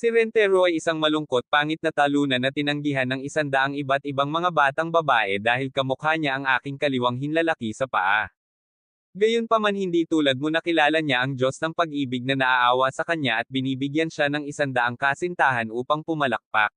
Si Rentero ay isang malungkot pangit na talunan na tinanggihan ng 100 iba't ibang mga batang babae dahil kamukha niya ang aking kaliwanghin lalaki sa paa. Gayunpaman hindi tulad mo nakilala niya ang Diyos ng pag-ibig na naaawa sa kanya at binibigyan siya ng 100 kasintahan upang pumalakpak.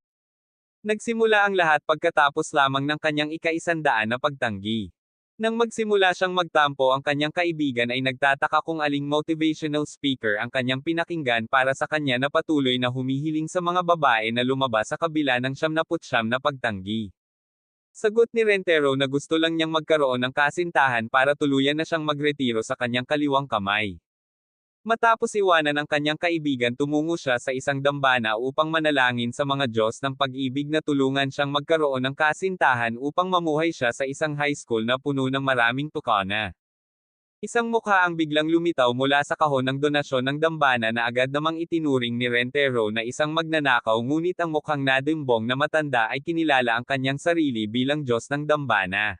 Nagsimula ang lahat pagkatapos lamang ng kanyang ika-100 na pagtanggi. Nang magsimula siyang magtampo ang kanyang kaibigan ay nagtataka kung aling motivational speaker ang kanyang pinakinggan para sa kanya na patuloy na humihiling sa mga babae na lumabas sa kabila ng 79 na pagtanggi. Sagot ni Rentero na gusto lang niyang magkaroon ng kasintahan para tuluyan na siyang magretiro sa kanyang kaliwang kamay. Matapos iwanan ang kanyang kaibigan tumungo siya sa isang dambana upang manalangin sa mga Diyos ng pag-ibig na tulungan siyang magkaroon ng kasintahan upang mamuhay siya sa isang high school na puno ng maraming tukana. Isang mukha ang biglang lumitaw mula sa kahon ng donasyon ng dambana na agad namang itinuring ni Rentero na isang magnanakaw ngunit ang mukhang nadimbong na matanda ay kinilala ang kanyang sarili bilang Diyos ng dambana.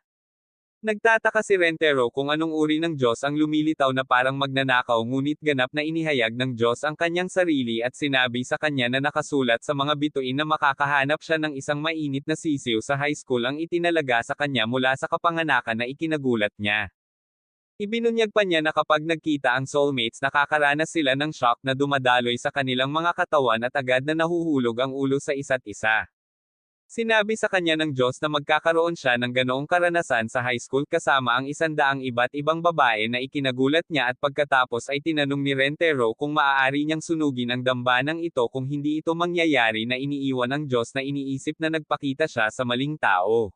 Nagtataka si Rentero kung anong uri ng Diyos ang lumilitaw na parang magnanakaw ngunit ganap na inihayag ng Diyos ang kanyang sarili at sinabi sa kanya na nakasulat sa mga bituin na makakahanap siya ng isang mainit na sisiw sa high school ang itinalaga sa kanya mula sa kapanganakan na ikinagulat niya. Ibinunyag pa niya na kapag nagkita ang soulmates nakakaranas sila ng shock na dumadaloy sa kanilang mga katawan at agad na nahuhulog ang ulo sa isa't isa. Sinabi sa kanya ng Diyos na magkakaroon siya ng ganoong karanasan sa high school kasama ang 100 iba't ibang babae na ikinagulat niya at pagkatapos ay tinanong ni Rentero kung maaari niyang sunugin ang dambanang ito kung hindi ito mangyayari na iniiwan ng Diyos na iniisip na nagpakita siya sa maling tao.